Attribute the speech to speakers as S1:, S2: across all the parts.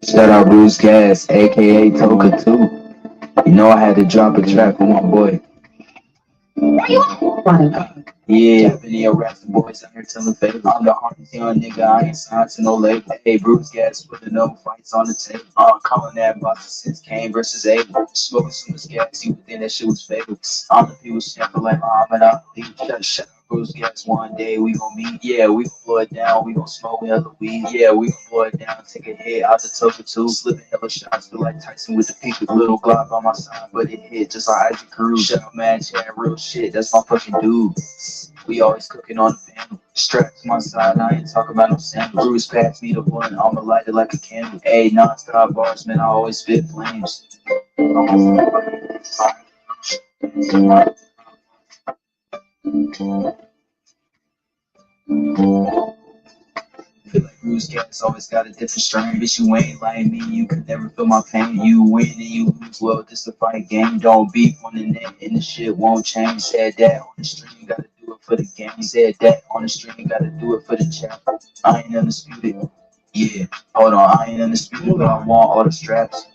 S1: Shout out Bruce Gas, aka Toka too. You know I had to drop a track for my boy. Yeah, video raps the boys out here telling favors. I'm the hardest young nigga, I ain't signed to no label. Hey, Bruce Gas putting no fights on the table. Calling that box since Kane versus Abel. Smoking so much gas, you would think that shit was fake. All the people sample like Muhammad Ali. Shut up, Bruce Gas, one day we gon' meet. Yeah, we gon' blow it down, we gon' smoke hella weed. Yeah, we gon' blow it down, take a hit out the Toka too. Slipping hella shots, feel like Tyson with the peak. Little Glock on my side, but it hit just like Isaac Cruz. Shut up, man, chat real shit, that's my fucking dude. We always cooking on the family. Strapped to my side, I ain't talking about no sample. Bruce pass me the blunt, I'ma light it like a candle. Ayy, non-stop bars, man, I always spit flames. Feel like Bruce Gas always got a different strain. Bitch, you ain't like me, you could never feel my pain. You win and you lose, well, this a fight game. Don't beef on the net and the shit won't change. Said that on the stream, gotta do it for the game. Said that on the stream, gotta do it for the chat. I ain't undisputed. Yeah, hold on, I ain't undisputed, but I want all the straps.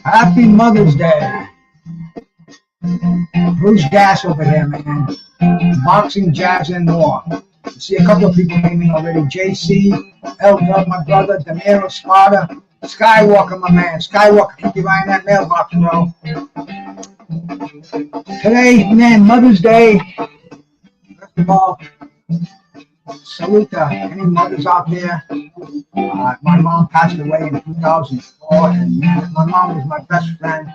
S2: Happy Mother's Day. Bruce Gas over here, man. Boxing, jazz, and more. I see a couple of people came in already. JC, L-Dub, my brother, Demiro, Sparta, Skywalker, my man. Skywalker, keep your eye on that mailbox, bro. Today, man, Mother's Day. First of all, salute to any mothers out there. My mom passed away in 2004, and my mom was my best friend.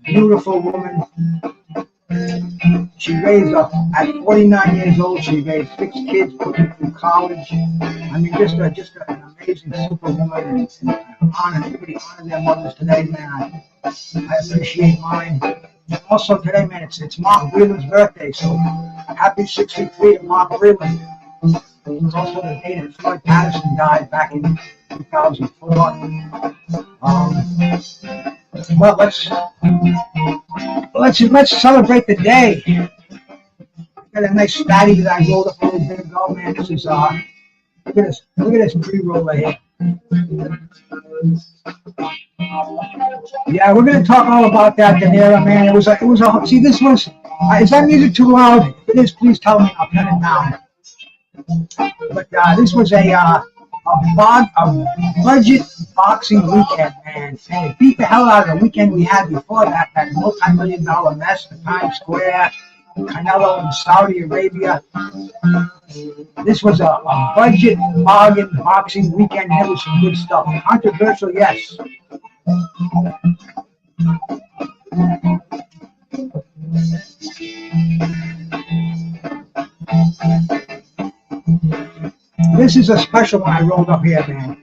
S2: Beautiful woman. She raised up at 49 years old. She raised 6 kids, put them through college. I mean, just an amazing superwoman. And honor everybody honor their mothers today, man. I appreciate mine. And also today, man, it's Mark Wheeler's birthday, so happy 63 to Mark Wheeler. It's also the day that Floyd Patterson died back in 2004. Well, let's celebrate the day. Got a nice fatty that I rolled up a little bit ago, man. This is look at this pre-roll right here. Yeah, we're gonna talk all about that, De Niro, man. It was a. See, this was. Is that music too loud? If it is, please tell me. I'll turn it down. But this was a budget boxing weekend, man. And it beat the hell out of the weekend we had before that multi-million-dollar mess, the Times Square, Canelo in Saudi Arabia. This was a budget bargain boxing weekend. There was some good stuff. Controversial, yes. This is a special one I rolled up here, man.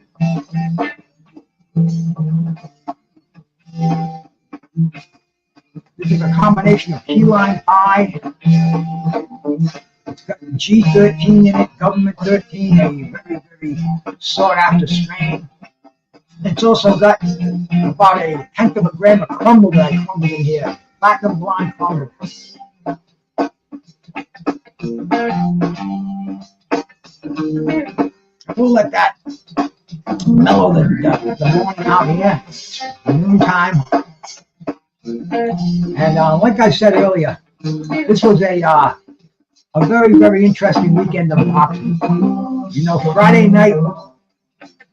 S2: This is a combination of key lime pie. It's got G13 in it, government 13, a very, very sought after strain. It's also got about a tenth of a gram of crumble that I crumbled in here. Platinum blonde crumble. We'll let that mellow the morning out here, noontime. And like I said earlier, this was a very, very interesting weekend of boxing. You know, Friday night,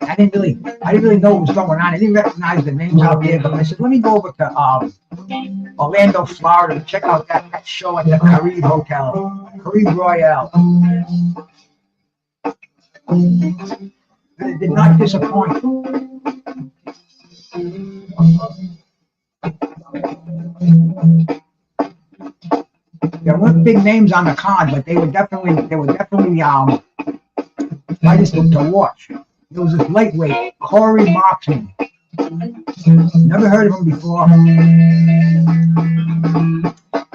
S2: I didn't really know what was going on. I didn't recognize the names out there, but I said, let me go over to Orlando, Florida, to check out that show at the Caribe Hotel, Caribe Royale. And it did not disappoint. There weren't big names on the card, but they were definitely fighters to watch. There was this lightweight, Corey Marksman. Never heard of him before.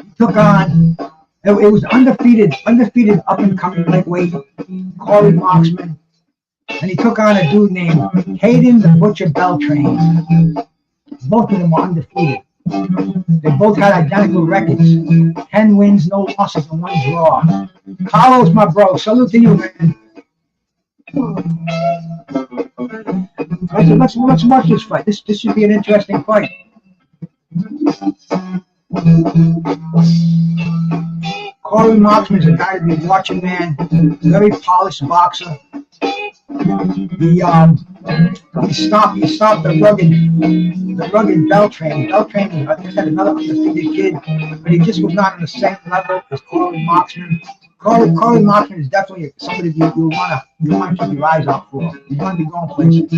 S2: He took on. It was undefeated up and coming lightweight, Corey Marksman. and he took on a dude named Hayden the Butcher Beltran. Both of them were undefeated. They both had identical records. 10 wins, no losses, and 1 draw. Carlos, my bro, salute to you, man. Let's watch this fight. This should be an interesting fight. Corey Marksman's a guy to be watching, man. Very polished boxer. He stopped the rugged Beltran. Beltran, I think, had another undefeated kid, but he just was not on the same level as Corey Marksman. Corey Marksman is definitely somebody you want to keep your eyes out for. He's going to be going places.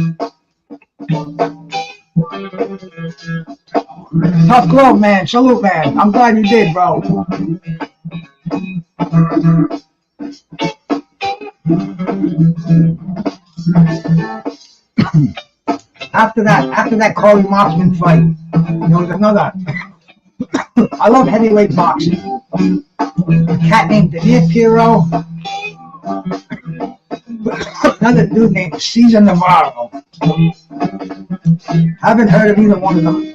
S2: Tough glove, man. Salute, man. I'm glad you did, bro. After that Corey Marksman fight, there was another. I love heavyweight boxing. A cat named Daniel Piero. Another dude named Cesar Navarro. Haven't heard of either one of them,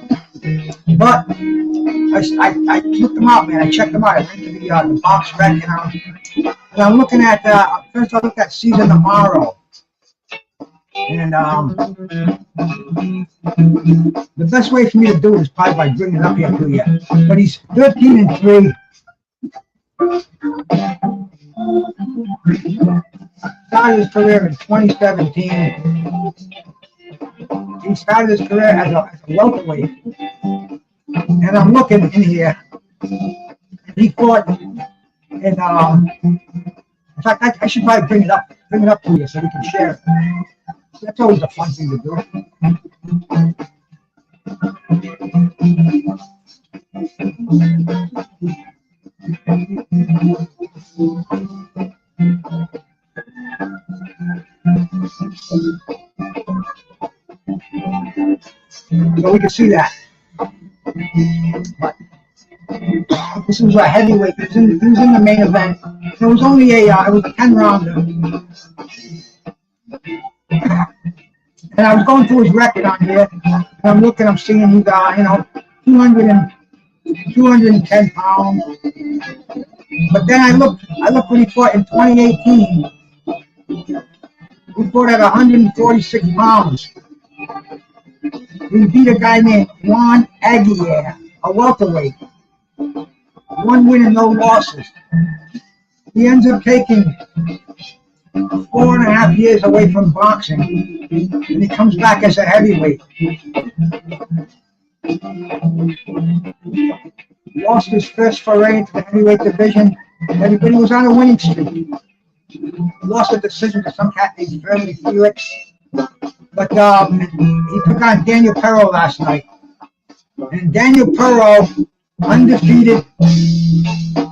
S2: but I looked them out, man. I checked them out. I went to the box rec, and I'm looking at first I looked at Cesar Navarro, and the best way for me to do it is probably by bringing it up here to you. But he's 13-3. Started his career in 2017. He started his career as a welterweight, and I'm looking in here, and he fought in fact, I should probably bring it up to you so we can share it. That's always a fun thing to do. So we can see that. But this was a heavyweight. He was in the main event. It was only it was a 10-rounder. And I was going through his record on here, and I'm seeing he got, 210 pounds. But then I looked when he fought in 2018. He fought at 146 pounds. He beat a guy named Juan Aguirre, a welterweight. 1 win and no losses. He ends up taking 4.5 years away from boxing, and he comes back as a heavyweight. Lost his first foray into the heavyweight division, but he was on a winning streak. Lost a decision to some cat named Fairley Felix. But he took on Daniel Perro last night. And Daniel Perro, undefeated,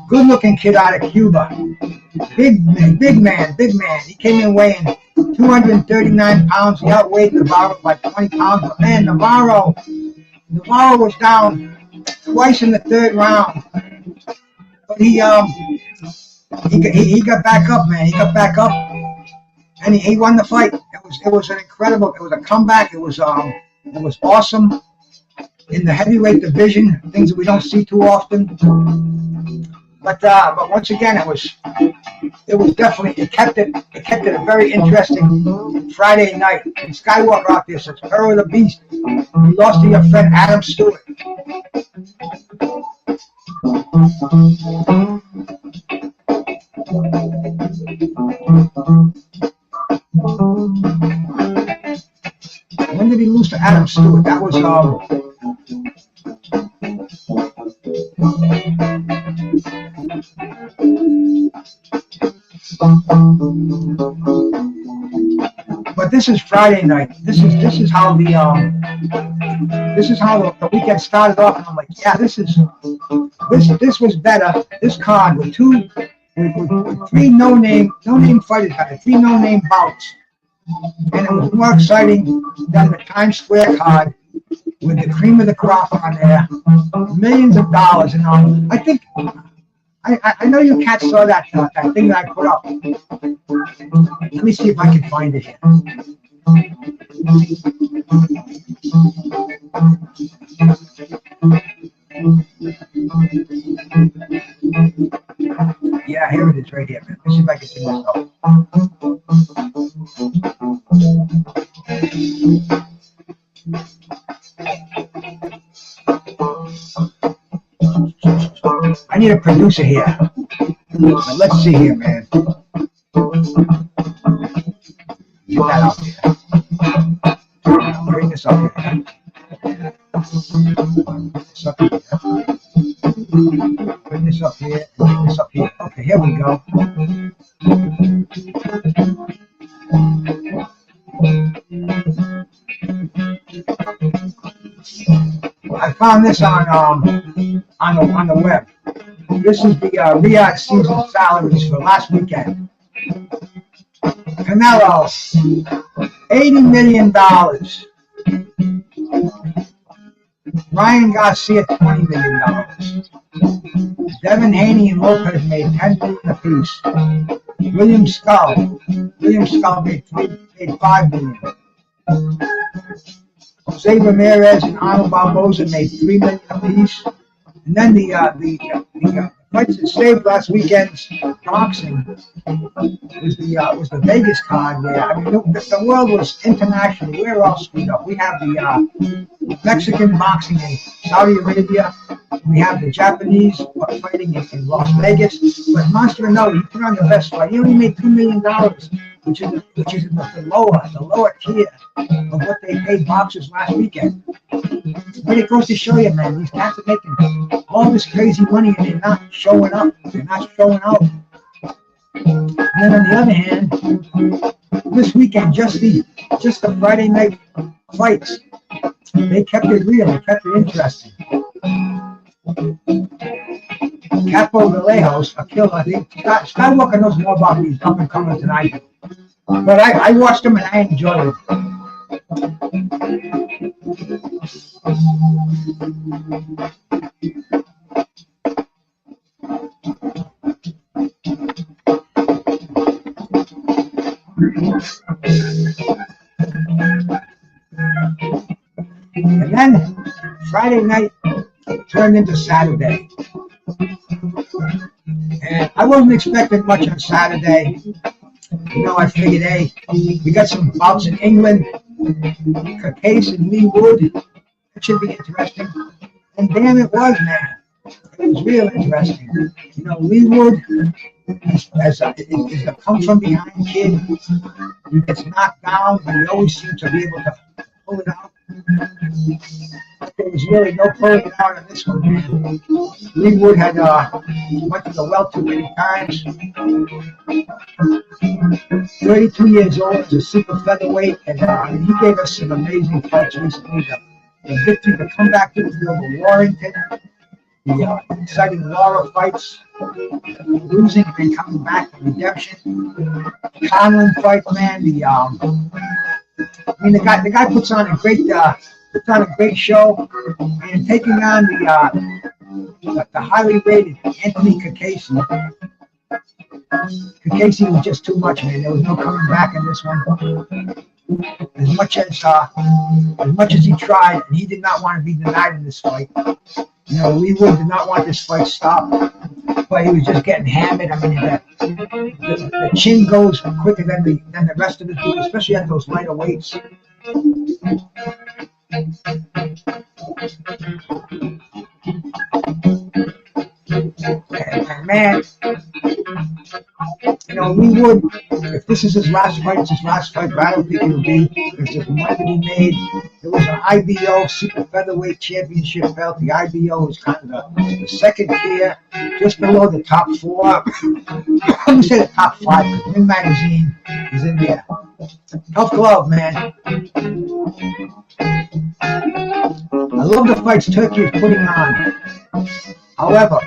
S2: good-looking kid out of Cuba. Big man. He came in weighing 239 pounds. He outweighed Navarro by 20 pounds. But man, Navarro was down twice in the 3rd round. But he got back up, man. He got back up, and he won the fight. It was an incredible. It was a comeback. It was awesome in the heavyweight division. Things that we don't see too often. But once again, it was definitely it kept it a very interesting Friday night. And Skywalker out there says, "Perro the Beast, you lost to your friend Adam Stewart." When did he lose to Adam Stewart? That was but this is Friday night. This is how the weekend started off, and I'm like, yeah, this was better. This card with 3 no-name fighters had it, 3 no-name bouts, and it was more exciting than the Times Square card with the cream of the crop on there, millions of dollars, and I I know you cats saw that thing that I put up. Let me see if I can find it here. Yeah, here it is right here, man. Let's see if I can see myself. I need a producer here. But let's see here, man. Get that out there. Bring this up here. Bring this up here. Bring this up here. Okay, here we go. I found this on the web. This is the Riyadh season salaries for last weekend. Canelo, $80 million. Ryan Garcia, $20 million. Devin Haney and Lopez made $10 million apiece. William Skull made $5 million. Jose Ramirez and Arnold Barboza made $3 million apiece. And then the fights that saved last weekend's boxing was the Vegas card where, I mean, the world was international. We were all screwed up. We have the Mexican boxing in Saudi Arabia. We have the Japanese fighting in Las Vegas. But Monsternelli, he put on the best fight. He only made $2 million, which is the lower tier of what they paid boxers last weekend. But it goes to show you, man, these cats are making all this crazy money and they're not showing up. They're not showing out. And then on the other hand, this weekend, just the Friday night fights, they kept it real. They kept it interesting. Capo Vallejos, a killer. I think Skywalker knows more about these up and comers than I do. But I watched them and I enjoyed it. And then Friday night turned into Saturday. And I wasn't expecting much on Saturday. You know, I figured, hey, we got some bouts in England, Case and Lee Wood. That should be interesting. And damn, it was, man. It was real interesting. You know, Lee Wood is a come from behind kid. He gets knocked down, but he always seems to be able to pull it out. There was really no pulling it out on this one, man. Lee Wood had went to the well too many times. 32 years old as a super featherweight, and he gave us some amazing fights recently. The victory, the comeback victory over Warrington, the exciting Laura fights, losing and then coming back to redemption. Conlon fight, man. The guy puts on a great show, and taking on the highly rated Anthony Kakesi. Kakesi was just too much, man. There was no coming back in this one. As much as he tried, and he did not want to be denied in this fight. You know, Lee Wood did not want this fight stopped, but he was just getting hammered. I mean, the chin goes quicker than the rest of the dude, especially at those lighter weights. And man, you know, Lee Wood, if this is his last fight, it's his last fight, but I don't think it'll be. There's just money to be made. It was an IBO super featherweight championship belt. The IBO is kind of the second tier, just below the top four. I'm going to say the top five, because Ring Magazine is in there. Tough glove, man. I love the fights Turkey is putting on. However,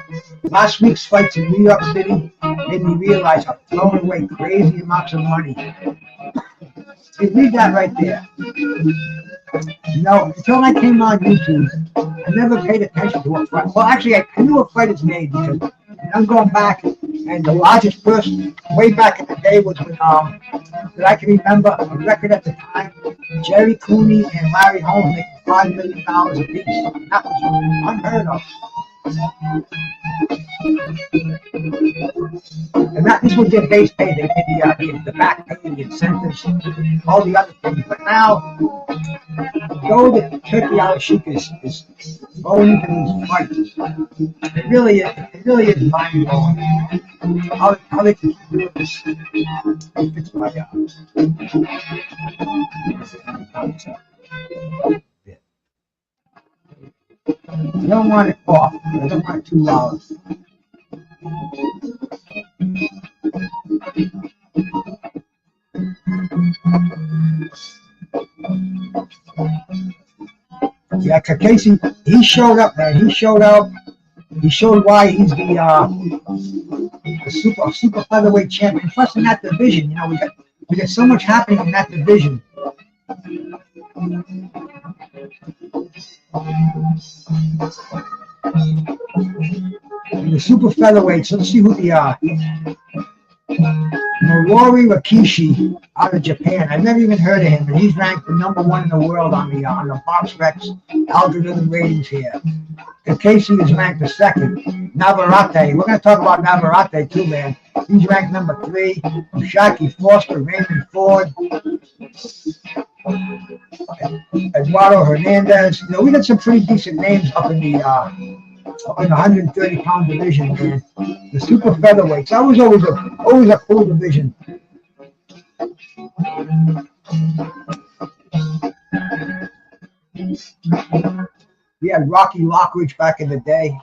S2: last week's fights in New York City made me realize I'm throwing away crazy amounts of money. See, read that right there. You know, until I came on YouTube, I never paid attention to a fight. Well, actually, I knew a fight is made because I'm going back, and the largest person way back in the day was when that I can remember a record at the time. Jerry Cooney and Larry Holmes making $5 million a piece. That was unheard of. And that this was their base pay. They did the back pay, the incentives, all the other things. But now, though the Turkey Al-Sheikh is going into these fights, it really is mind blowing. How they can do this? It's my I don't want it off. I don't want it too loud. Yeah, Casey, he showed up, man. He showed up. He showed why he's the super featherweight champion. Plus, in that division, you know, we got so much happening in that division. The super featherweights. Let's see who Murari Rikishi out of Japan. I've never even heard of him, and he's ranked the #1 in the world on the BoxRec algorithm ratings here. Casey is ranked the 2nd. Navarrete. We're going to talk about Navarrete too, man. He's ranked #3. Shaki Foster, Raymond Ford, Eduardo Hernandez. You know, we got some pretty decent names up in the 130-pound division, man. The super featherweights. That was always a cool division. We had Rocky Lockridge back in the day.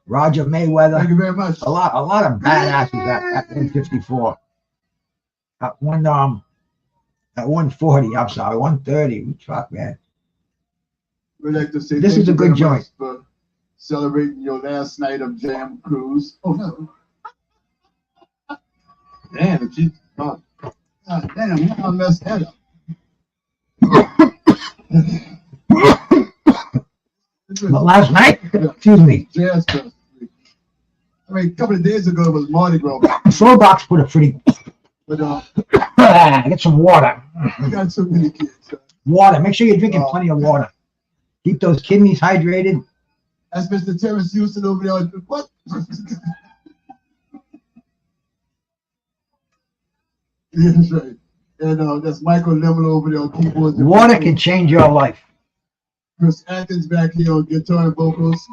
S2: Roger Mayweather.
S3: Thank you very much.
S2: A lot of badasses at 154. At 140, I'm sorry, 130. We truck, man.
S3: We'd like to say
S2: this is a good joint
S3: for celebrating your last night of Jam Cruise. Oh no! Damn, she, oh, God damn, I messed that up.
S2: But last night, excuse me.
S3: Jazz Fest. I mean, a couple of days ago it was Mardi Gras.
S2: Slowbox put a pretty.
S3: But
S2: get some water.
S3: I got so many kids.
S2: Water. Make sure you're drinking plenty of water. Keep those kidneys hydrated.
S3: That's Mr. Terrence Houston over there. What? Yeah, that's right. And that's Michael Lemon over there on keyboards.
S2: Water can change your life.
S3: Chris Atkins back here on guitar and vocals.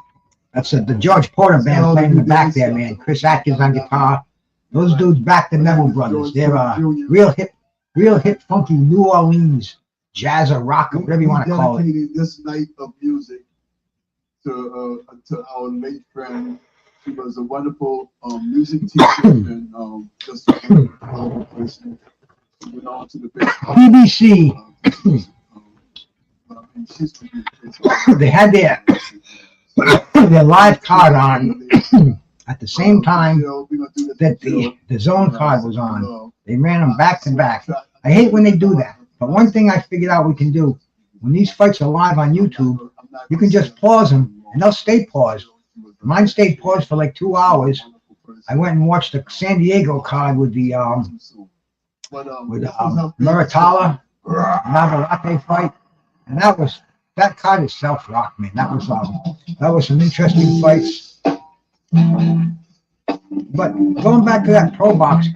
S2: That's the George Porter band playing in the back there, man. Chris Atkins on guitar. Those dudes back the Neville Brothers. They're real hip, funky New Orleans jazz or rock or whatever you want to call it.
S3: Dedicating this night of music to our late friend. She was a wonderful music teacher and just a wonderful person. She went on to the
S2: BBC. They had their live card on at the same time that the zone card was on. They ran them back to back. I hate when they do that. But one thing I figured out we can do, when these fights are live on YouTube, you can just pause them and they'll stay paused. Mine stayed paused for like 2 hours. I went and watched the San Diego card with the Muratalla Navarrete fight, and that card itself rocked me. That was some interesting fights. But going back to that pro box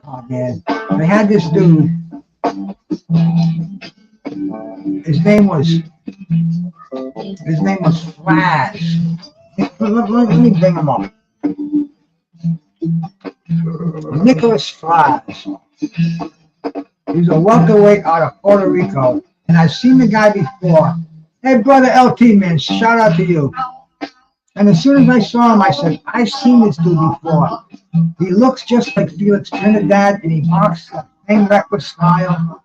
S2: card, man, they had this dude. His name was Flash. Let me bring him up. Nicholas Flash. He's a welterweight out of Puerto Rico, and I've seen the guy before. Hey, brother LT, man, shout out to you. And as soon as I saw him, I said, I've seen this dude before. He looks just like Felix Trinidad, and he boxes the same reckless style.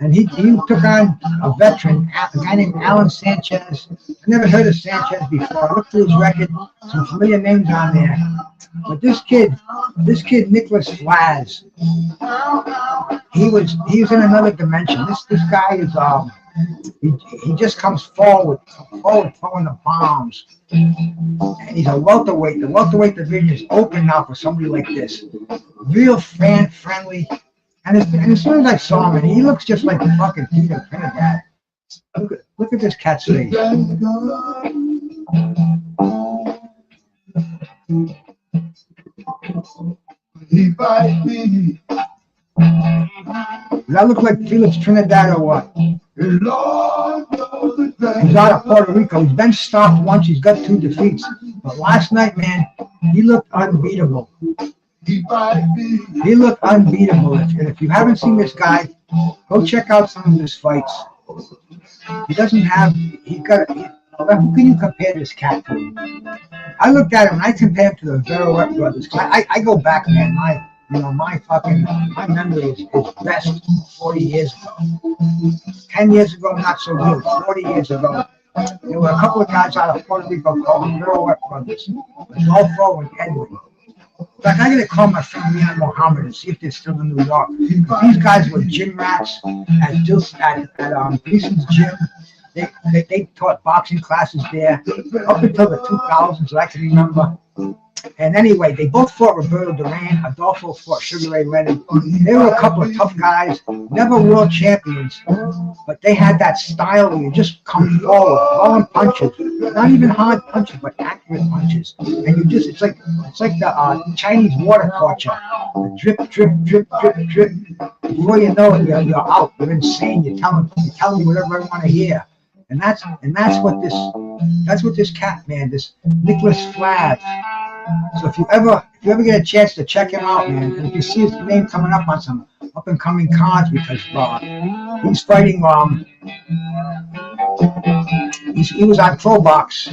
S2: And he took on a veteran, a guy named Alan Sanchez. I never heard of Sanchez before. I looked through his record, some familiar names on there. But this kid, Nicholas Flaz, he was in another dimension. This guy is he just comes forward throwing the bombs. And he's a welterweight. The welterweight division is open now for somebody like this. Real fan friendly. And as soon as I saw him, and he looks just like the fucking Peter Trinidad. Look at this cat's face.
S3: He might be.
S2: Does that look like Felix Trinidad or what?
S3: He's
S2: out of Puerto Rico. He's been stopped once. He's got 2 defeats. But last night, man, he looked unbeatable.
S3: He might be.
S2: He looked unbeatable. And if you haven't seen this guy, go check out some of his fights. He doesn't have, who can you compare this cat to? I looked at him and I compared him to the Vera brothers. I go back, man, my memory is best 40 years ago. 10 years ago, not so good. 40 years ago, there were a couple of guys out of Puerto Rico called the Vera brothers. Adolfo and Edwin. In fact, I'm going to call my friend Mian Mohammed and see if they're still in New York. These guys were gym rats at Gleason's gym. They taught boxing classes there up until the 2000s, I can remember. And anyway, they both fought Roberto Duran. Adolfo fought Sugar Ray Leonard. They were a couple of tough guys, never world champions, but they had that style where you just come forward, throwing punches, not even hard punches, but accurate punches. And you just, it's like the Chinese water torture. Drip, drip, drip, drip, drip. Before you know it, you're out. You're insane. You're telling me whatever I want to hear. And that's what this cat, man, this Nicholas Flav. So if you ever get a chance to check him out, man, and if you see his name coming up on some up and coming cards, because he's fighting he was on Pro Box,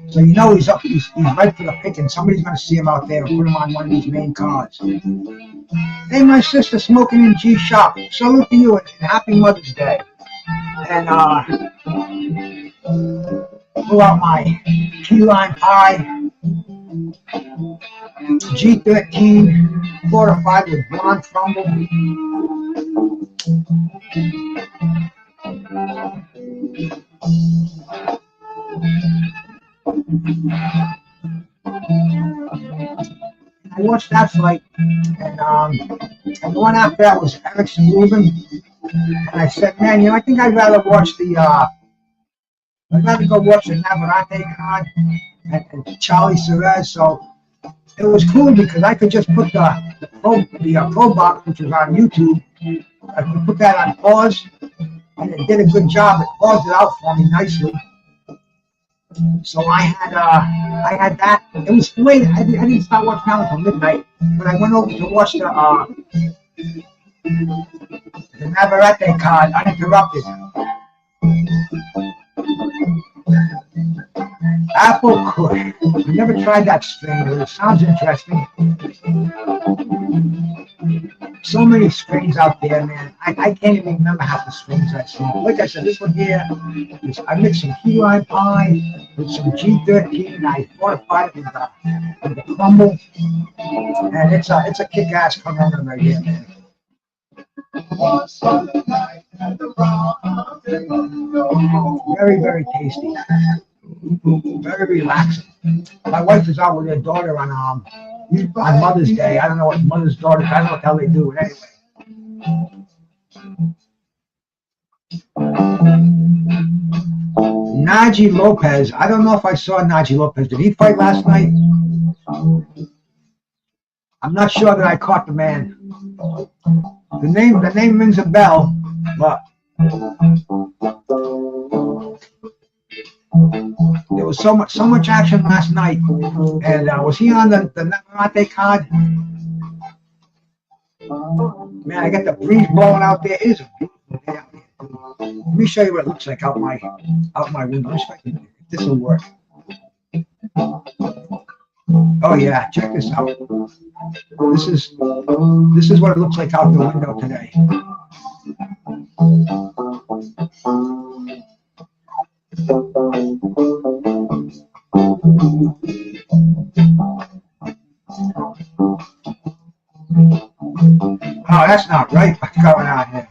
S2: so you know he's right for the pick, and somebody's gonna see him out there and put him on one of these main cards. Hey, my sister smoking in G Shop. Salute to you and happy Mother's Day. And pull out my key lime pie. G13 fortified with blonde crumble. I watched that fight, and the one after that was Erickson Rubin. And I said, man, I think I'd rather watch I'd rather go watch the Navarrete card and Charlie Cerez. So it was cool because I could just put the Pro Box, which was on YouTube, I could put that on pause, and it did a good job. It paused it out for me nicely. So I had that. It was late. I didn't start watching that until midnight, but I went over to watch the Navarrete card uninterrupted. Apple Kush. I never tried that strain, but it sounds interesting. So many strains out there, man. I can't even remember half the strains I've seen. Like I said, this one here, I mixed some key lime pie with some G13, and I fortified it with the crumble. And it's a kick-ass Corona right here, man. Very, very tasty. Very relaxing. My wife is out with her daughter on Mother's Day. I don't know what mother's daughter, I don't know what the hell they do, but anyway. Najee Lopez. I don't know if I saw Najee Lopez. Did he fight last night? I'm not sure that I caught the man. The name rings a bell, but there was so much action last night. And was he on the Navarrete card? Man, I got the breeze blowing out there. It is a beautiful day out here. Let me show you what it looks like out my window. If this will work. Oh yeah, check this out. This is what it looks like out the window today. Oh, that's not right. What's going on here?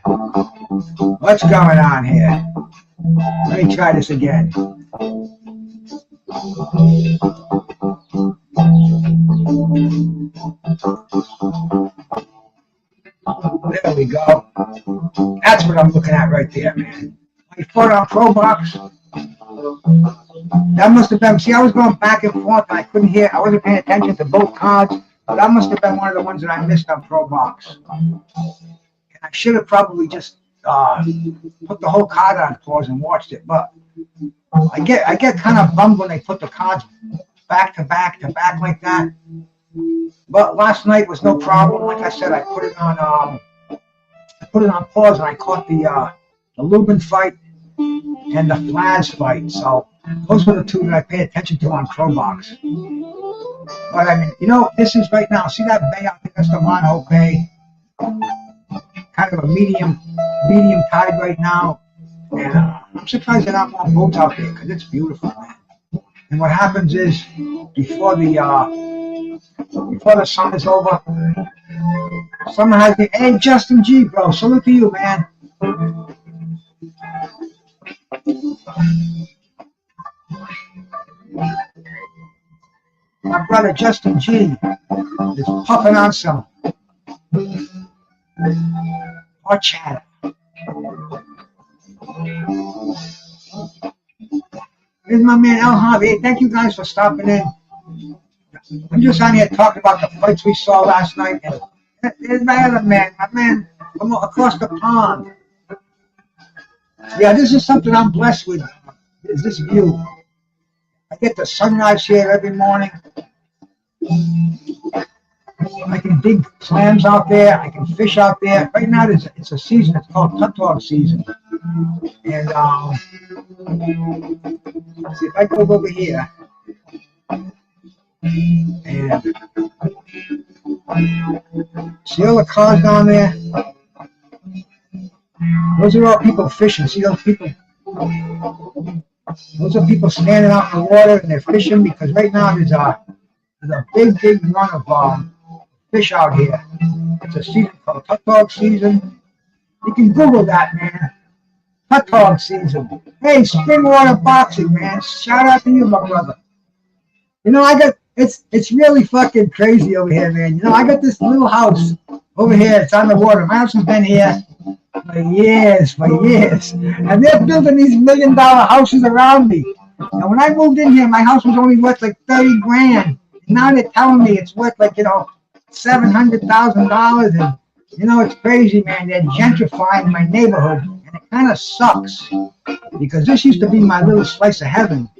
S2: What's going on here? Let me try this again. There we go. That's what I'm looking at right there, man. My foot on Pro Box. That must have been, see, I was going back and forth and I couldn't hear, I wasn't paying attention to both cards. But that must have been one of the ones that I missed on Pro Box. And I should have probably just put the whole card on pause and watched it. But I get kind of bummed when they put the cards back to back like that. But last night was no problem. Like I said, I put it on pause and I caught the Lubin fight and the Flaz fight. So those were the two that I pay attention to on Pro Box. But I mean, you know, this is right now. See that bay out there? That's the Monho Bay. Kind of a medium tide right now. And I'm surprised there are not more boats out there because it's beautiful, man. And what happens is before the sun is over, someone has the, hey, Justin G, bro, salute to you, man. My brother Justin G is puffing on some hot chatter. Here's my man El Harvey. Hey, thank you guys for stopping in. I'm just on here talking about the fights we saw last night. And there's my other man, from across the pond. Yeah, this is something I'm blessed with, is this view. I get the sunrise here every morning. I can dig clams out there. I can fish out there. Right now, it's a season. It's called Tutog season. And see if I go over here. And see all the cars down there? Those are all people fishing. See those people? Those are people standing out in the water and they're fishing because right now there's a big run of fish out here. It's a season called Tutog season. You can Google that, man. Tutog season. Hey, Springwater Boxing, man. Shout out to you, my brother. You know, it's really fucking crazy over here, man. You know, I got this little house over here. It's on the water. My house has been here for years. And they're building these $1 million houses around me. And when I moved in here, my house was only worth like 30 grand. And now they're telling me it's worth like, you know, $700,000. And, you know, it's crazy, man. They're gentrifying my neighborhood. And it kind of sucks because this used to be my little slice of heaven.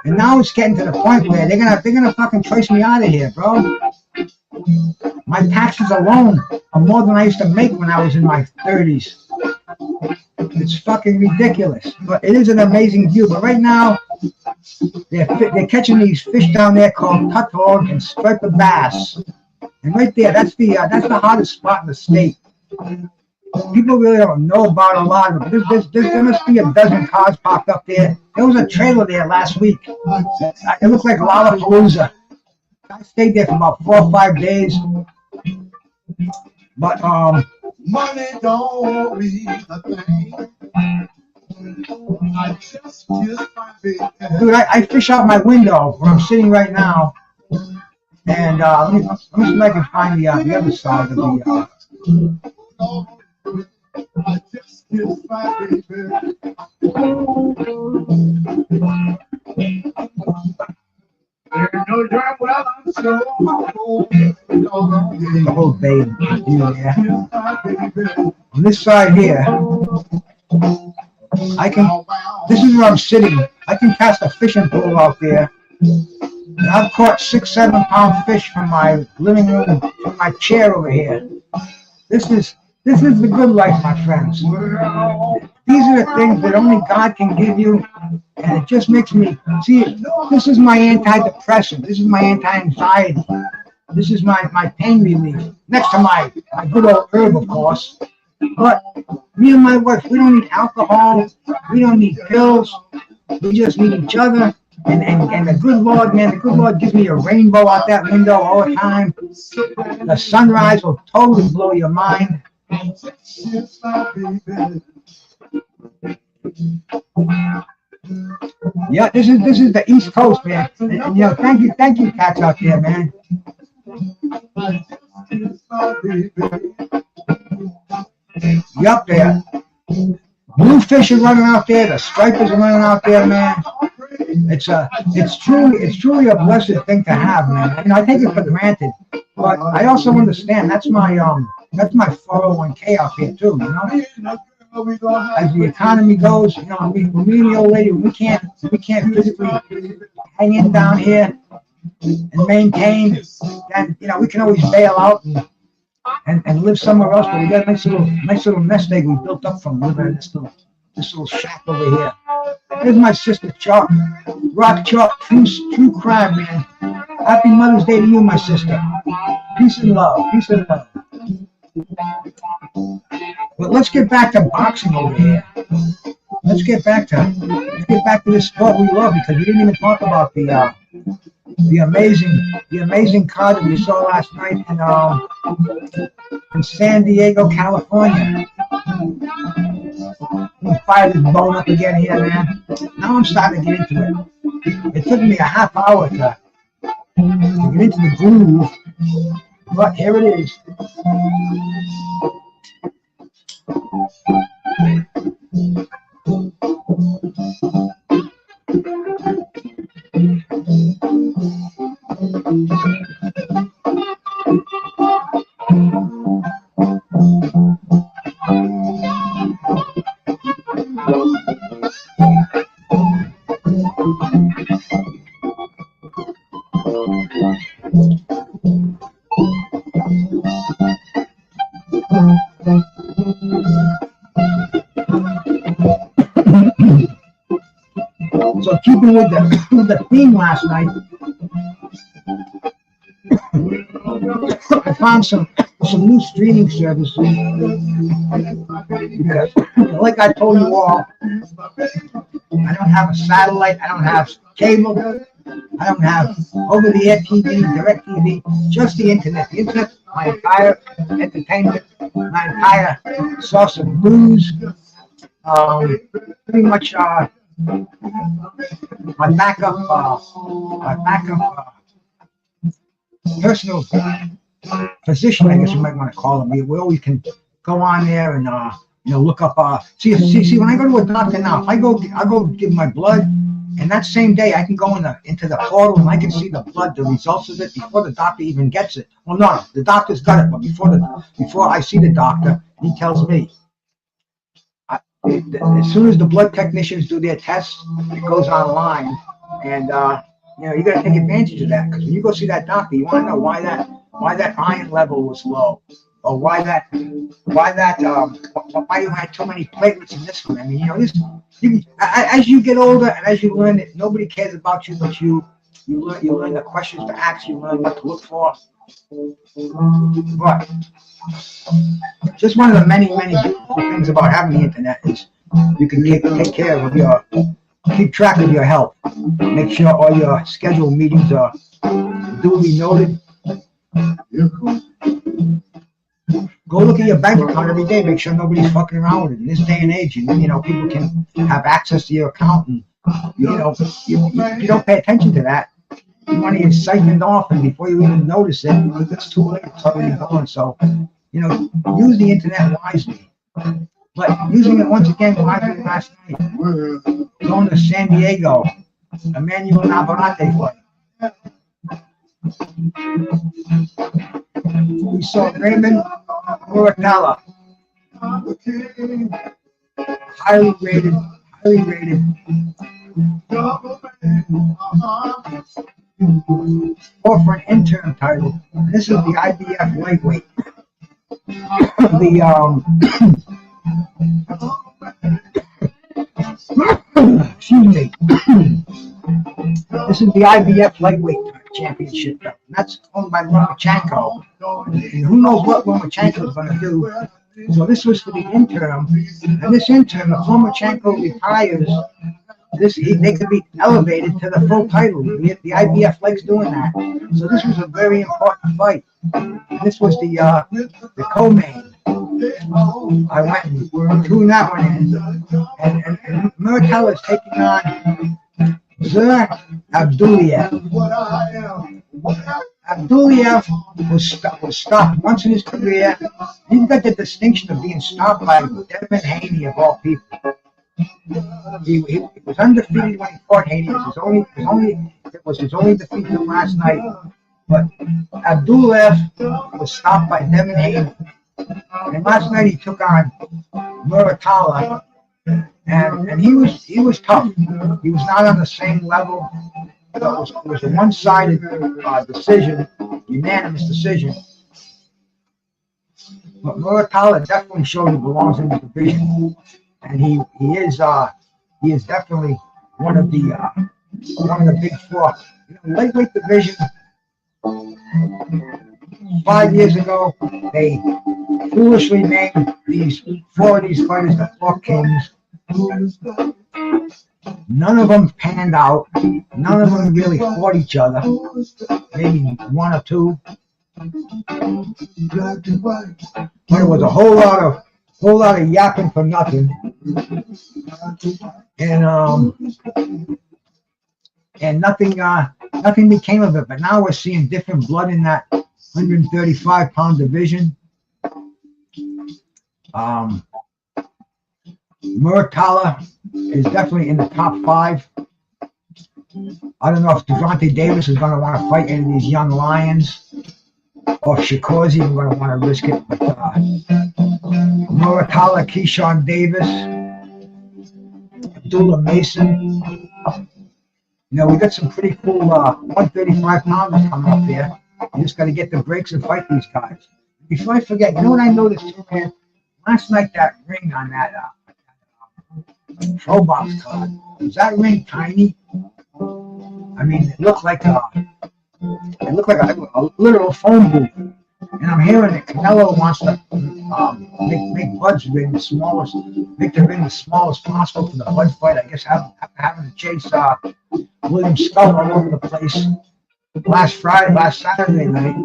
S2: And now it's getting to the point where they're gonna fucking trace me out of here, bro. My taxes alone are more than I used to make when I was in my 30s. It's fucking ridiculous, but it is an amazing view. But right now, they're catching these fish down there called Tutog and striped bass. And right there, that's the hottest spot in the state. People really don't know about a lot of it. There must be a dozen cars parked up there. There was a trailer there last week. It looked like Lollapalooza. I stayed there for about 4 or 5 days. But
S3: money don't mean a thing. I just kiss my baby.
S2: Dude, I fish out my window where I'm sitting right now. And let me see if I can find the other side of the.
S3: I just kiss my baby. There's no dark well, I'm so
S2: The whole bay view there. On this side here, this is where I'm sitting. I can cast a fishing pole out there. And I've caught 6-7 pound fish from my living room, from my chair over here. This is the good life, my friends. These are the things that only God can give you, and it just makes me see. This is my antidepressant. This is my anti-anxiety. This is my pain relief. Next to my good old herb, of course. But me and my wife, we don't need alcohol. We don't need pills. We just need each other. And the good Lord, man, the good Lord gives me a rainbow out that window all the time. The sunrise will totally blow your mind. Yeah, this is the East Coast, man. And, you know, thank you, cats out there, man. Yup, there. Bluefish are running out there. The stripers are running out there, man. It's truly a blessed thing to have, man. You know, I take it for granted, but I also understand that's my 401k out here too. You know, as the economy goes, you know, me and the old lady, we can't physically hang in down here and maintain. Then you know, we can always bail out and live somewhere else. But we got a nice little nest egg we built up from living in this little shack over here. Here's my sister Chuck, Rock Chuck, true crime, man. Happy Mother's Day to you, my sister. Peace and love, peace and love. But let's get back to boxing over here. Let's get back to this sport we love, because we didn't even talk about the amazing card that we saw last night in San Diego, California. I'm fired this bone up again here, man. Now I'm starting to get into it. It took me a half hour to get into the groove, but here it is. So keeping with the theme last night, I found some new streaming services because, like I told you all, I don't have a satellite, I don't have cable, I don't have over-the-air TV, direct TV, just the internet. The internet, my entire entertainment, my entire source of news, pretty much my backup personal physician, I guess you might want to call him. We always can go on there and look up. See when I go to a doctor now, if I go give my blood, and that same day I can go into the portal and I can see the blood, the results of it before the doctor even gets it. Well, no, the doctor's got it, but before I see the doctor, he tells me. As soon as the blood technicians do their tests, it goes online, and you got to take advantage of that, because when you go see that doctor, you want to know why that iron level was low, or why you had too many platelets in this one. I mean, as you get older and as you learn that nobody cares about you but you learn the questions to ask, you learn what to look for. But just one of the many beautiful things about having the internet is you can keep track of your health. Make sure all your scheduled meetings are duly noted. Go look at your bank account every day. Make sure nobody's fucking around with it. In this day and age, people can have access to your account, and you don't pay attention to that. Money is siphoned off, and before you even notice it, it's too late. It's already gone. So, use the internet wisely. But using it once again wisely last night, going to San Diego, Emmanuel Navarrete fight. We saw Raymond Muratalla, highly rated. Or for an interim title. This is the IBF lightweight. Excuse me. This is the IBF lightweight championship. That's owned by Lomachenko. And who knows what Lomachenko is going to do. So this was for the interim. And this interim, if Lomachenko retires, they could be elevated to the full title. The IBF likes doing that. So this was a very important fight. This was the co-main. I went and tuned that one in, and Muratalla is taking on Zir Abduliev. Abduliev was stopped once in his career. He got the distinction of being stopped by Devin Haney of all people. He was undefeated when he fought Haney. It was his only defeat till last night. But Abduliev was stopped by Devin Haney. And last night he took on Muratalla, and he was tough. He was not on the same level. It was a one-sided decision, unanimous decision. But Muratalla definitely showed he belongs in the division, and he is definitely one of the big four. Lightweight division. 5 years ago, they foolishly named four of these fighters the Four Kings. None of them panned out. None of them really fought each other. Maybe one or two. But it was a whole lot of yapping for nothing. And nothing became of it. But now we're seeing different blood in that 135-pound division. Muratalla is definitely in the top 5. I don't know if Devontae Davis is going to want to fight any of these young lions, or if Shakur's even going to want to risk it. But Muratalla, Keyshawn Davis, Abdullah Mason. We got some pretty cool 135 pounders coming up there. You just got to get the breaks and fight these guys. Before I forget, you know what I noticed too, man? Last night that ring on that pro box card, was that ring tiny? I mean, it looked like a literal phone booth. And I'm hearing that Canelo wants to make Bud's ring the smallest, make the ring the smallest possible for the Bud fight. I guess after having to chase William Skull all over the place last Saturday night.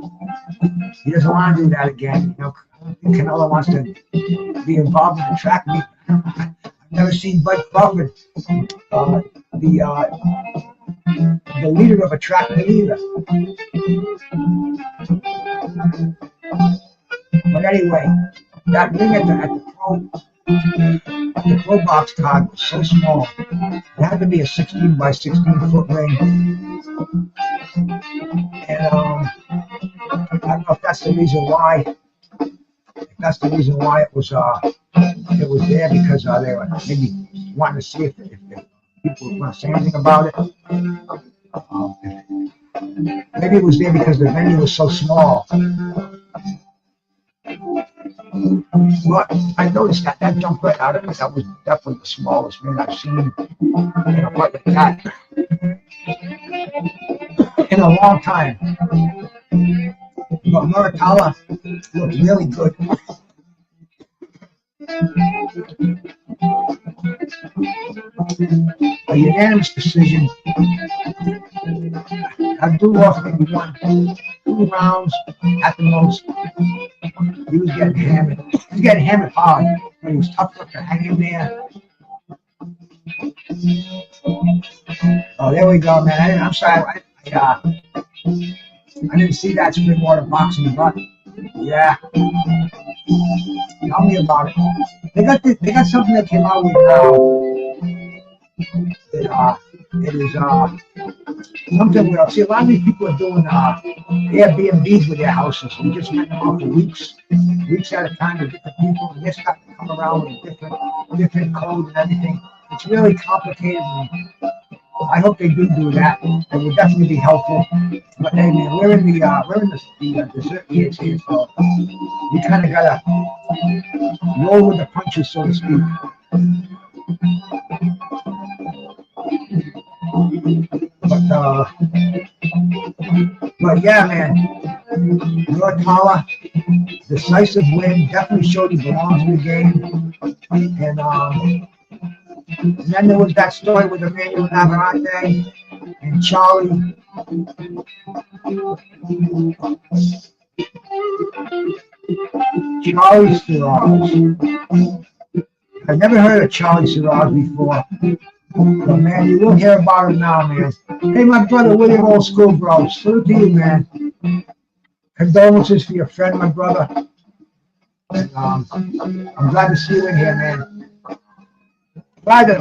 S2: He doesn't want to do that again. Canelo wants to be involved in the track meet. I've never seen Bud Crawford, the leader of a track meet either. But anyway, that ring at the pro box card was so small. It had to be a 16 by 16 foot ring. And I don't know if that's the reason why. If that's the reason why it was there, because they were maybe wanting to see if people want to say anything about it. Maybe it was there because the venue was so small. But I noticed that jumped right out of it. That was definitely the smallest ring I've seen in a fight like that in a long time. But Muratalla looked really good. A unanimous decision. Abdullah maybe won 2 rounds at the most. He was getting hammered. He was getting hammered hard, but he was tough enough to hang in there. Oh, there we go, man. I'm sorry. I didn't see that Springwater boxing, but yeah. Tell me about it. They got something that came out with now. It is something where see a lot of these people are doing Airbnbs with their houses. We just rent them out for weeks at a time to different people, and they're starting to come around with a different code and everything. It's really complicated. I hope they do that. It will definitely be helpful. But hey, man, we're in the dessert years here, so we kind of gotta roll with the punches, so to speak. But yeah, man, Muratalla, decisive win, definitely showed he belongs in the game. And then there was that story with Emmanuel Navarrete and Charlie. Charlie Shiraz. I've never heard of Charlie Shiraz before. But man, you will hear about him now, man. Hey, my brother William, old school, bro. Salute to you, man. Condolences for your friend, my brother. And, I'm glad to see you in here, man.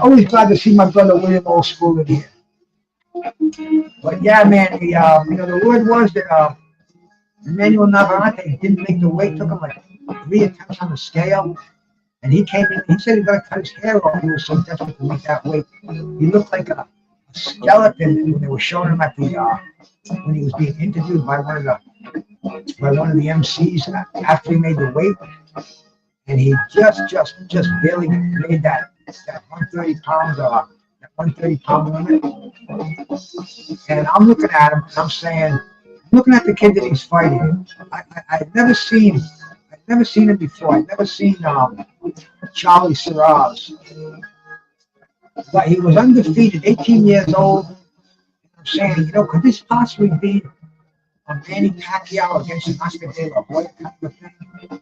S2: Always glad to see my brother William, old school, in here. But yeah, man, the word was that Emmanuel Navarrete didn't make the weight. Took him like 3 attempts on the scale. And he came in, he said he got to cut his hair off. He was so desperate to make that weight. He looked like a skeleton when they were showing him at the, when he was being interviewed by one of the MCs after he made the weight. And he just barely made that 130 pound, that 130 pound limit. And I'm looking at him and I'm saying, looking at the kid that he's fighting, I've never seen him before. I've never seen Charlie Shiraz. But he was undefeated, 18 years old. I'm saying, could this possibly be a Manny Pacquiao against Oscar De La Hoya kind of thing?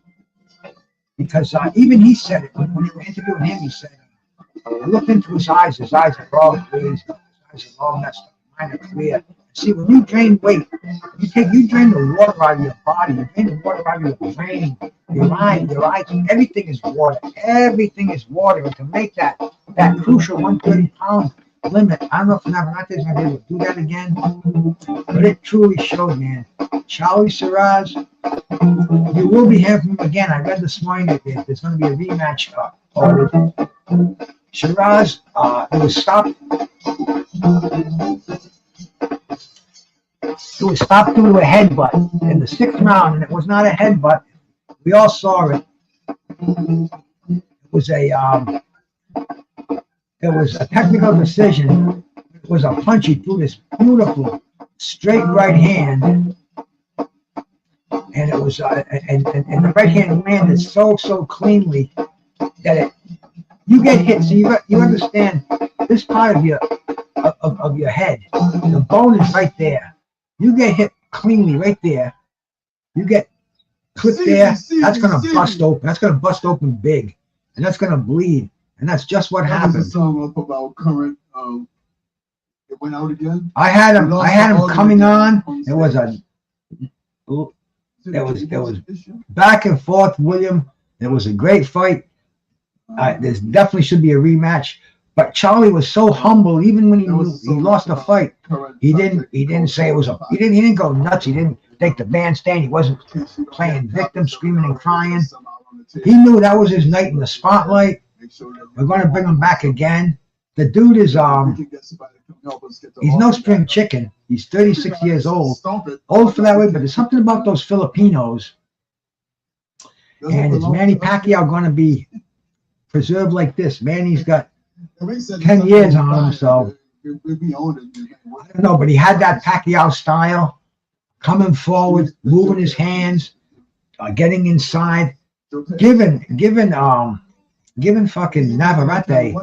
S2: Because even he said it when you were interviewing him. He said, I looked into his eyes. His eyes are all glazed. His eyes are all messed up. Mine are clear. See, when you drain weight, you drain the water out of your body, you drain the water out of your brain, your eyes, everything is water. Everything is water. And to make that crucial 130 pound limit, I don't know if Navarrete is going to be able to do that again, but it truly showed, man. Charlie Shiraz, you will be hearing from him again. I read this morning that there's going to be a rematch. Shiraz, it was stopped. It was stopped due to a headbutt in the 6th round, and it was not a headbutt. We all saw it. It was a technical decision. It was a punch. He threw this beautiful straight right hand, and it was and the right hand landed so cleanly that you get hit. So you understand this part of your head. The bone is right there. You get hit cleanly right there. You get clipped there. That's going to bust open. That's going to bust open big, and that's going to bleed. And that's just what happened.
S3: Was a song up about current. It went out again.
S2: I had him coming on. It was back and forth, William. It was a great fight. There definitely should be a rematch. But Charlie was so humble, even when he lost the fight, he didn't say it was he didn't go nuts. He didn't take the bandstand. He wasn't playing victim, screaming and crying. He knew that was his night in the spotlight. We're going to bring him back again. The dude is he's no spring chicken. He's 36 years old for that way. But there's something about those Filipinos, and is Manny Pacquiao going to be preserved like this? Manny's got 10 years on him, so I don't know, but he had that Pacquiao style, coming forward, moving his hands, getting inside, giving fucking Navarrete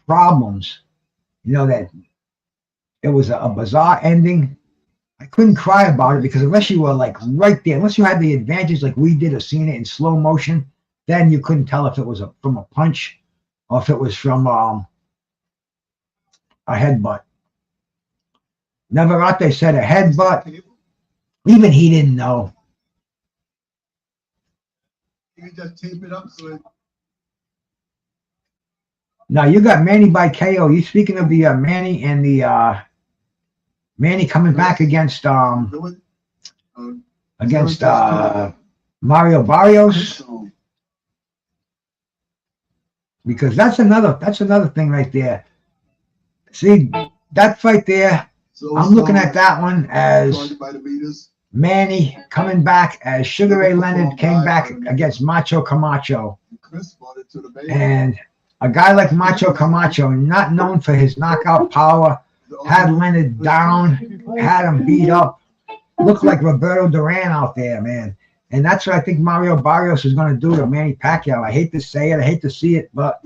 S2: problems. That it was a bizarre ending. I couldn't cry about it because unless you were like right there, unless you had the advantage like we did of seeing it in slow motion, then you couldn't tell if it was from a punch or if it was from a headbutt. Navarrete said a headbutt. Even he didn't know.
S3: You can just tape it up so it.
S2: Now you got Manny by KO. You speaking of the Manny and the Manny coming back against Mario Barrios, because that's another thing right there. See that fight there? I'm looking at that one as Manny coming back as Sugar Ray Leonard came back against Macho Camacho, and a guy like Macho Camacho, not known for his knockout power, had Leonard down, had him beat up, looked like Roberto Duran out there, man. And that's what I think Mario Barrios is going to do to Manny Pacquiao. I hate to say it, I hate to see it, but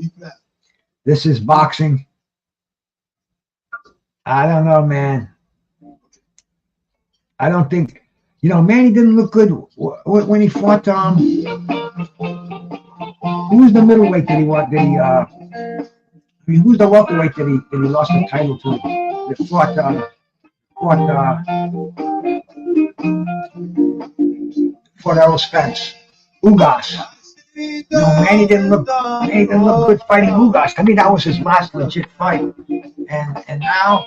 S2: this is boxing. I don't know, man. I don't think You know, Manny didn't look good when he fought. Who was the middleweight that he won? I mean, who's the welterweight that he lost the title to? That fought Errol Spence. Ugas. You know, Manny didn't look good fighting Ugas. To me, that was his last legit fight. And now,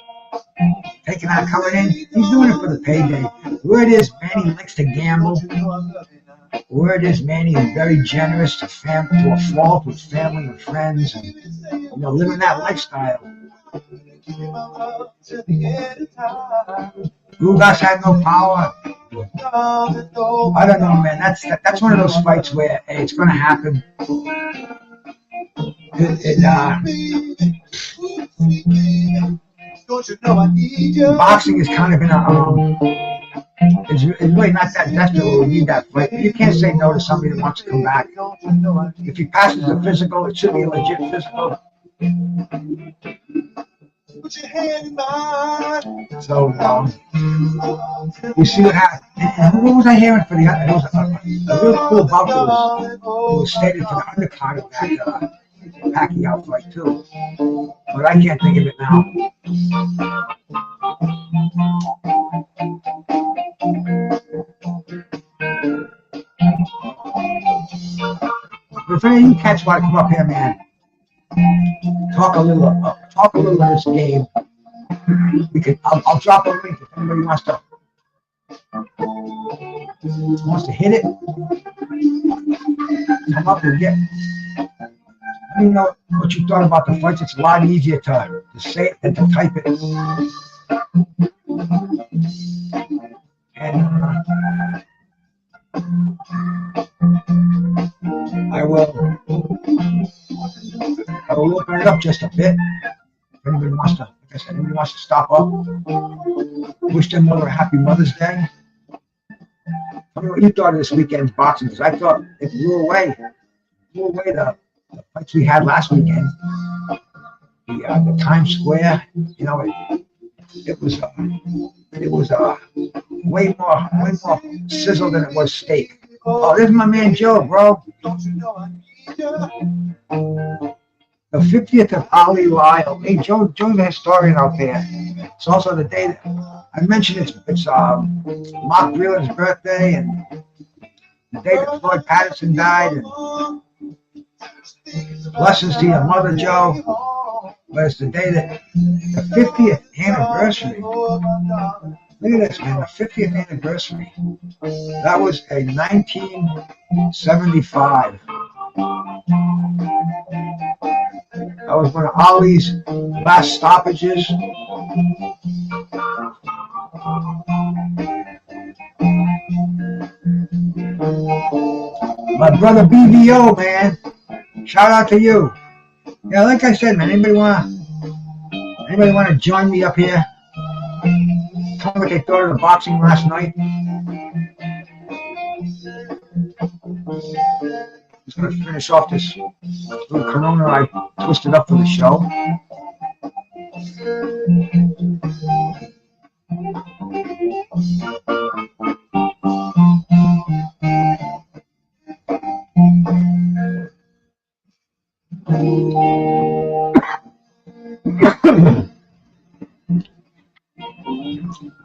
S2: taking out coming in, he's doing it for the payday. Word is Manny likes to gamble. Word is Manny is very generous to a fault with family and friends, and you know, living that lifestyle. Ugas had no power. I don't know, man. That's one of those fights where hey, it's going to happen. Boxing is kind of in a it's really not that desperate where we need that fight. You can't say no to somebody that wants to come back. If he passes the physical, it should be a legit physical. So we see what happens. And what was I hearing for the? It was a real cool bout. It was stated for the undercard of that Pacquiao fight too, but I can't think of it now. But if any of you cats want to come up here, man, talk a little of this game. We could. I'll drop a link if anybody wants to hit it. Come up and get. Let me know what you thought about the fights. It's a lot easier to say it than to type it. And I will open it up just a bit. If anybody wants to, like I said, anybody wants to stop up, wish their mother a happy Mother's Day. Tell me what you thought of this weekend's boxing, because I thought it blew away the fights we had last weekend. The Times Square, you know, it was way more sizzle than it was steak. Oh, there's my man Joe, bro. The 50th of Ali Lyle. Hey, Joe's the historian out there. It's also the day that I mentioned it's Mark Breland's birthday and the day that Floyd Patterson died. And blessings to your mother, Joe. But it's the day that the 50th anniversary. Look at this, man, the 50th anniversary. That was a 1975. That was one of Ali's last stoppages. My brother BVO, man. Shout out to you. Yeah, like I said, man, anybody wanna join me up here? Tell me what they thought of the boxing last night. Just gonna finish off this little Corona I twisted up for the show.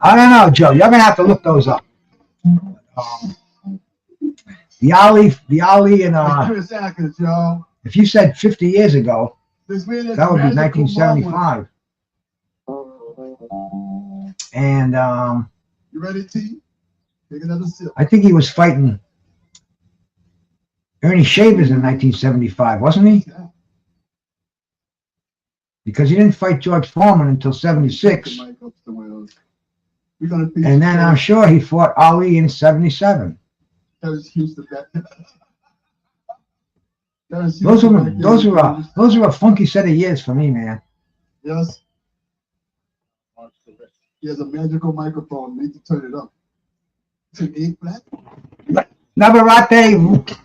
S2: I don't know, Joe. You're gonna have to look those up. The Ali, and if you said 50 years ago, that would be 1975. And
S3: you ready, T? Take another sip.
S2: I think he was fighting Ernie Shavers in 1975, wasn't he?
S3: Yeah.
S2: Because he didn't fight George Foreman until 76. And then I'm sure he fought Ali in 77. Those are a funky set of years for me, man.
S3: Yes. He has a magical microphone. Need to turn it up. It's an A flat.
S2: Navarrete.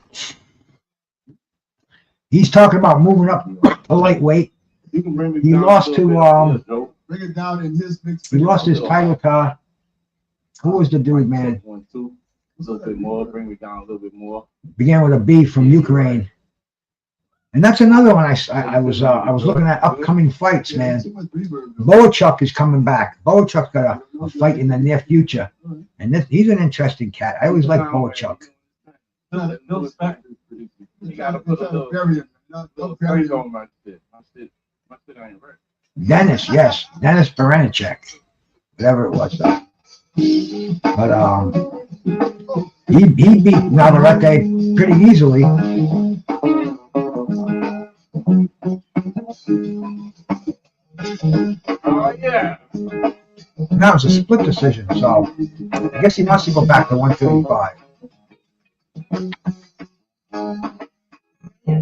S2: He's talking about moving up to lightweight. He lost to
S3: bring it down in his mix.
S2: He lost his title to Who was the dude, man?
S1: 1-2. A little bit more, bring it down a little bit more.
S2: Began with a B from Ukraine. And that's another one I was looking at upcoming fights, man. Boachuk is coming back. Boachuk's got a fight in the near future. And he's an interesting cat. I always like Boachuk.
S1: You gotta put a little praise on my shit. My shit ain't right.
S2: Dennis, yes. Dennis Berenicek. Whatever it was, though. But he beat Navarrete pretty easily.
S1: Oh yeah.
S2: That was a split decision, so I guess he wants to go back to 135.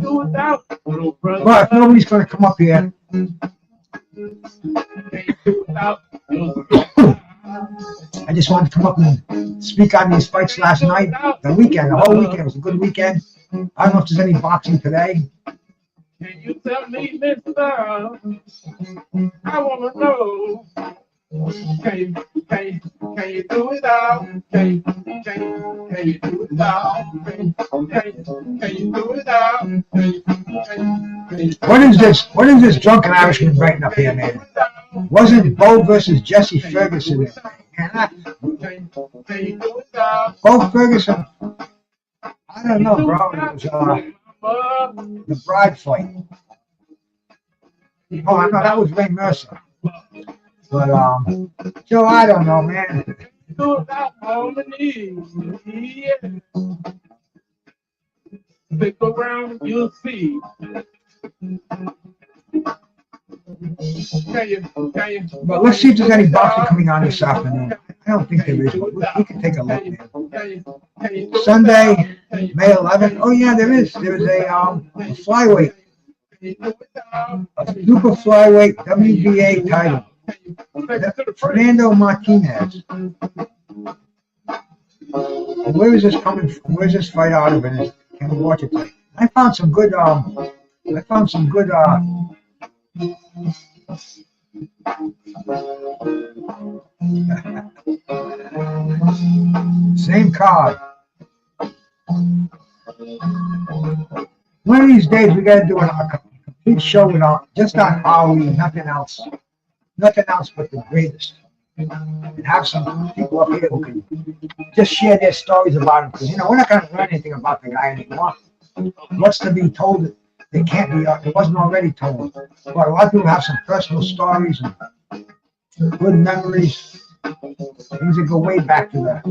S1: Do without, little brother.
S2: But if nobody's going to come up here, I just wanted to come up and speak on these fights last night. The whole weekend was a good weekend. I don't know if there's any boxing today.
S1: Can you tell me, mister? I want to know. Can you do it out? Can you do it out? Can you do it out?
S2: What is this drunken Irishman writing up here, man? Wasn't Bo versus Jesse Ferguson? Bo Ferguson. I don't know, bro. It was the Bride fight. Oh, I know that was Ray Mercer. But Joe, I don't know, man.
S1: Stick around, you'll see.
S2: But let's see if there's any boxing coming on this afternoon. I don't think there is, but we can take a look, man. Sunday, May 11th. Oh yeah, there is. There is a flyweight, a super flyweight WBA title. Fernando Martinez. Where is this coming from? Where's this fight out of? And can we watch it? I found some good. Same card. One of these days we gotta do a complete show with just on Howie, nothing else but the greatest. And have some people up here who can just share their stories about him, because we're not gonna learn anything about the guy anymore. What's to be told that can't be, it wasn't already told. But a lot of people have some personal stories and good memories, things that go way back to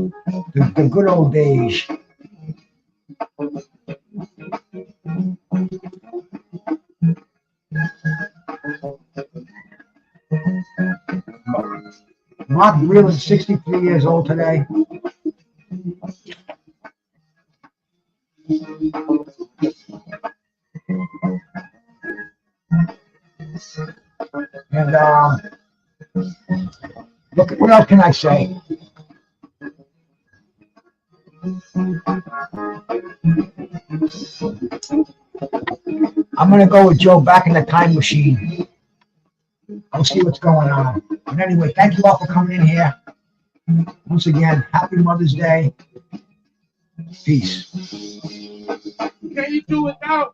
S2: the good old days. Mark Breland's 63 years old today. And look, what else can I say? I'm gonna go with Joe back in the time machine. I'll see what's going on. But anyway, thank you all for coming in here. Once again, happy Mother's Day. Peace.
S1: Can you do it now?